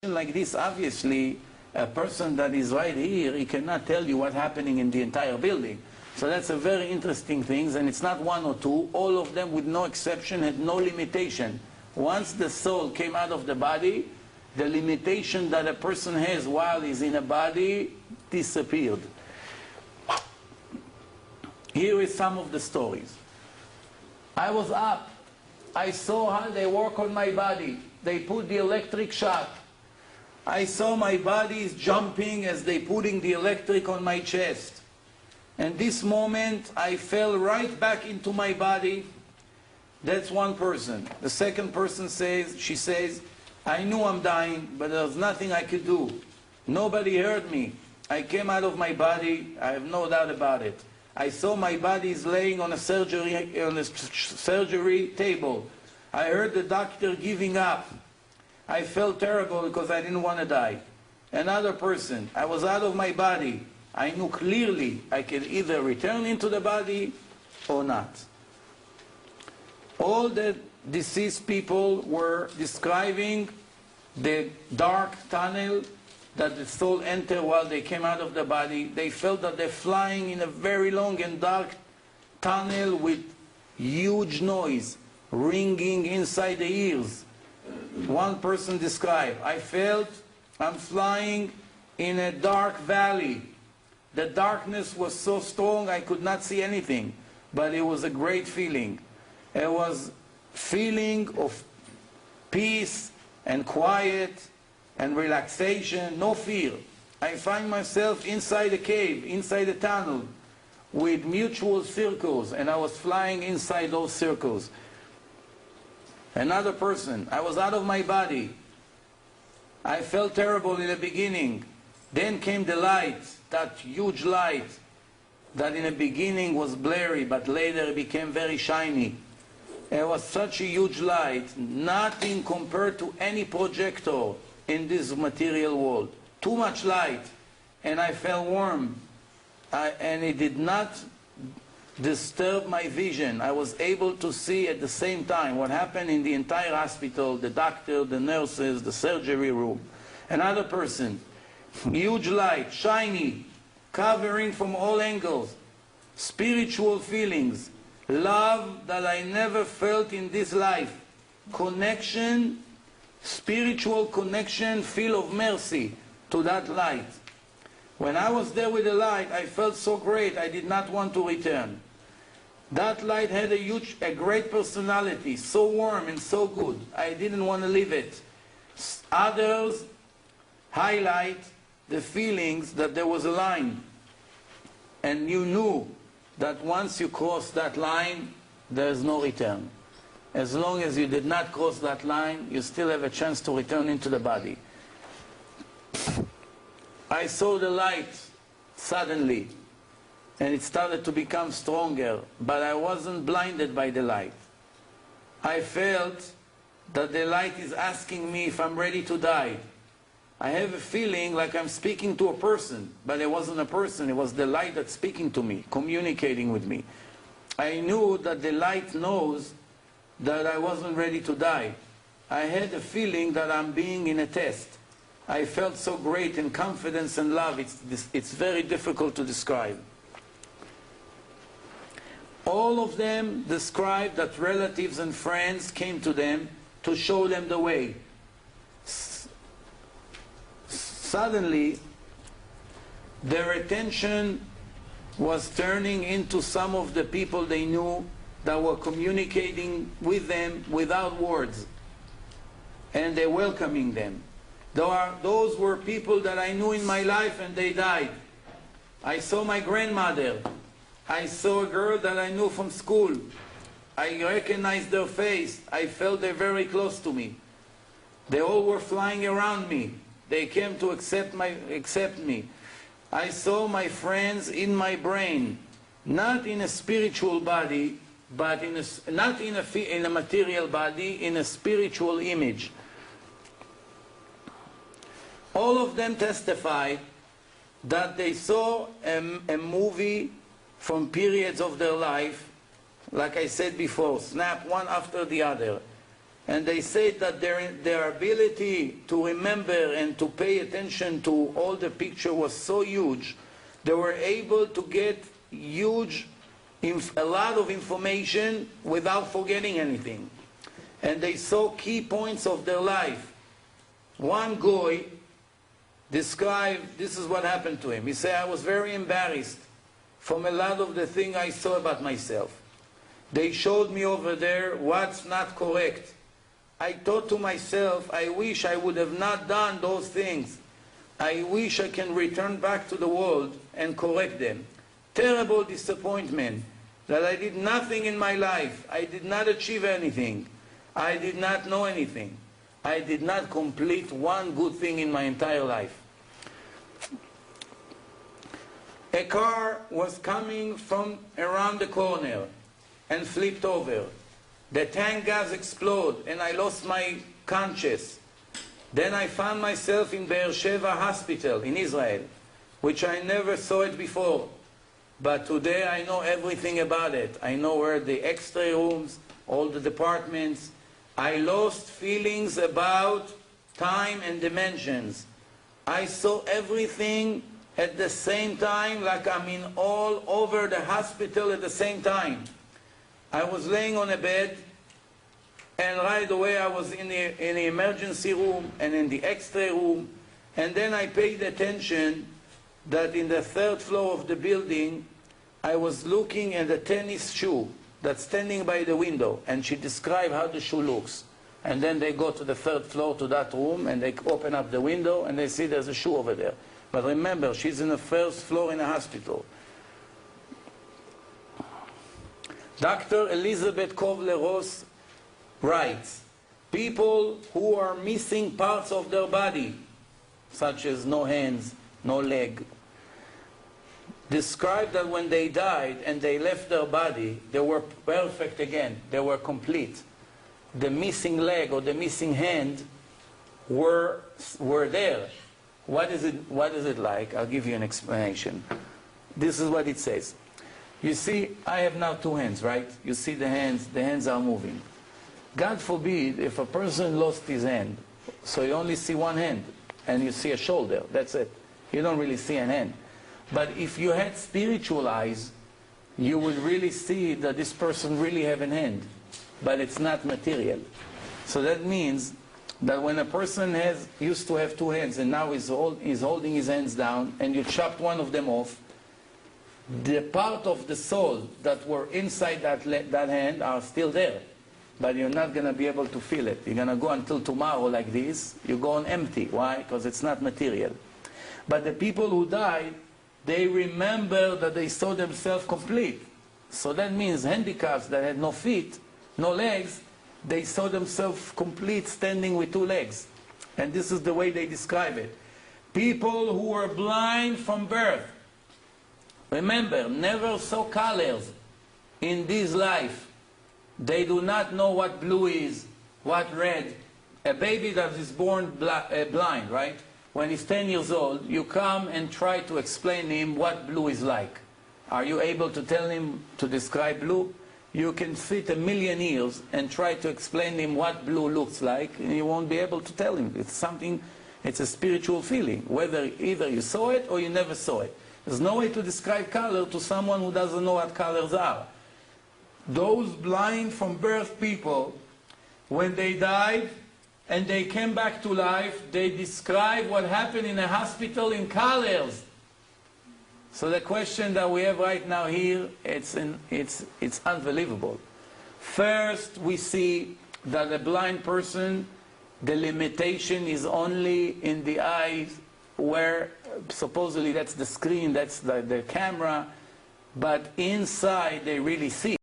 like this, obviously, a person that is right here, he cannot tell you what's happening in the entire building. So that's a very interesting thing, and it's not one or two. All of them, with no exception, had no limitation. Once the soul came out of the body, the limitation that a person has while he's in a body disappeared. Here is some of the stories. I was up. I saw how they work on my body. They put the electric shock. I saw my body is jumping as they putting the electric on my chest. And this moment, I fell right back into my body. That's one person. The second person says, she says, I knew I'm dying, but there was nothing I could do. Nobody heard me. I came out of my body. I have no doubt about it. I saw my body is laying on a surgery table. I heard the doctor giving up. I felt terrible because I didn't want to die. Another person, I was out of my body. I knew clearly I could either return into the body or not. All the deceased people were describing the dark tunnel that the soul entered while they came out of the body. They felt that they're flying in a very long and dark tunnel with huge noise ringing inside the ears. One person described, I felt I'm flying in a dark valley. The darkness was so strong I could not see anything, but it was a great feeling. It was feeling of peace and quiet and relaxation, no fear. I find myself inside a cave, inside a tunnel, with mutual circles, and I was flying inside those circles. Another person, I was out of my body. I felt terrible in the beginning. Then came the light, that huge light, that in the beginning was blurry, but later it became very shiny. It was such a huge light, nothing compared to any projector in this material world. Too much light, and I felt warm. And it did not disturb my vision. I was able to see at the same time what happened in the entire hospital, the doctor, the nurses, the surgery room. Another person, huge light, shiny, covering from all angles, spiritual feelings, love that I never felt in this life, connection, spiritual connection, feel of mercy to that light. When I was there with the light, I felt so great, I did not want to return. That light had a great personality, so warm and so good. I didn't want to leave it. Others highlight the feelings that there was a line. And you knew that once you cross that line, there is no return. As long as you did not cross that line, you still have a chance to return into the body. I saw the light suddenly, and it started to become stronger, but I wasn't blinded by the light. I felt that the light is asking me if I'm ready to die. I have a feeling like I'm speaking to a person, but it wasn't a person, it was the light that's speaking to me, communicating with me. I knew that the light knows that I wasn't ready to die. I had a feeling that I'm being in a test. I felt so great in confidence and love, it's very difficult to describe. All of them described that relatives and friends came to them to show them the way. Suddenly, their attention was turning into some of the people they knew that were communicating with them without words, and they're welcoming them. Those were people that I knew in my life, and they died. I saw my grandmother. I saw a girl that I knew from school. I recognized their face. I felt they're very close to me. They all were flying around me. They came to accept me. I saw my friends in my brain, not in a spiritual body, but not in a material body, in a spiritual image. All of them testified that they saw a movie from periods of their life, like I said before, snap one after the other. and they said that their ability to remember and to pay attention to all the picture was so huge, they were able to get a lot of information without forgetting anything. And they saw key points of their life. One guy described, this is what happened to him. He said, I was very embarrassed from a lot of the things I saw about myself. They showed me over there what's not correct. I thought to myself, I wish I would have not done those things. I wish I can return back to the world and correct them. Terrible disappointment that I did nothing in my life. I did not achieve anything. I did not know anything. I did not complete one good thing in my entire life. A car was coming from around the corner and flipped over. The tank gas exploded and I lost my conscience. Then I found myself in Beersheba hospital in Israel, which I never saw it before. But today I know everything about it. I know where the X-ray rooms, all the departments. I lost feelings about time and dimensions. I saw everything at the same time, like I'm in all over the hospital at the same time. I was laying on a bed, and right away I was in the emergency room and in the X-ray room, and then I paid attention that in the third floor of the building I was looking at a tennis shoe that's standing by the window, and she described how the shoe looks. And then they go to the third floor to that room and they open up the window and they see there's a shoe over there. But remember, she's in the first floor in a hospital. Dr. Elizabeth Kovler-Ross writes, people who are missing parts of their body, such as no hands, no leg, describe that when they died and they left their body, they were perfect again, they were complete. The missing leg or the missing hand were there. What is it like? I'll give you an explanation. This is what it says. You see, I have now two hands, right? You see the hands are moving. God forbid if a person lost his hand, so you only see one hand, and you see a shoulder, that's it. You don't really see an hand. But if you had spiritual eyes, you would really see that this person really have an hand, but it's not material. So that means that when a person used to have two hands and now he's holding his hands down and you chopped one of them off, the part of the soul that were inside that hand are still there, but you're not going to be able to feel it. You're going to go until tomorrow like this. You go on empty. Why? Because it's not material. But the people who died, they remember that they saw themselves complete. So that means handicaps that had no feet, no legs, they saw themselves complete standing with two legs. And this is the way they describe it. People who were blind from birth, remember, never saw colors in this life. They do not know what blue is, what red. A baby that is born blind, right? When he's 10 years old, you come and try to explain to him what blue is like. Are you able to tell him to describe blue? You can sit 1,000,000 years and try to explain to him what blue looks like, and you won't be able to tell him. It's something, it's a spiritual feeling, whether either you saw it or you never saw it. There's no way to describe color to someone who doesn't know what colors are. Those blind from birth people, when they died and they came back to life, they describe what happened in a hospital in colors. So the question that we have right now here, it's unbelievable. First, we see that a blind person, the limitation is only in the eyes, where supposedly that's the screen, that's the camera, but inside they really see.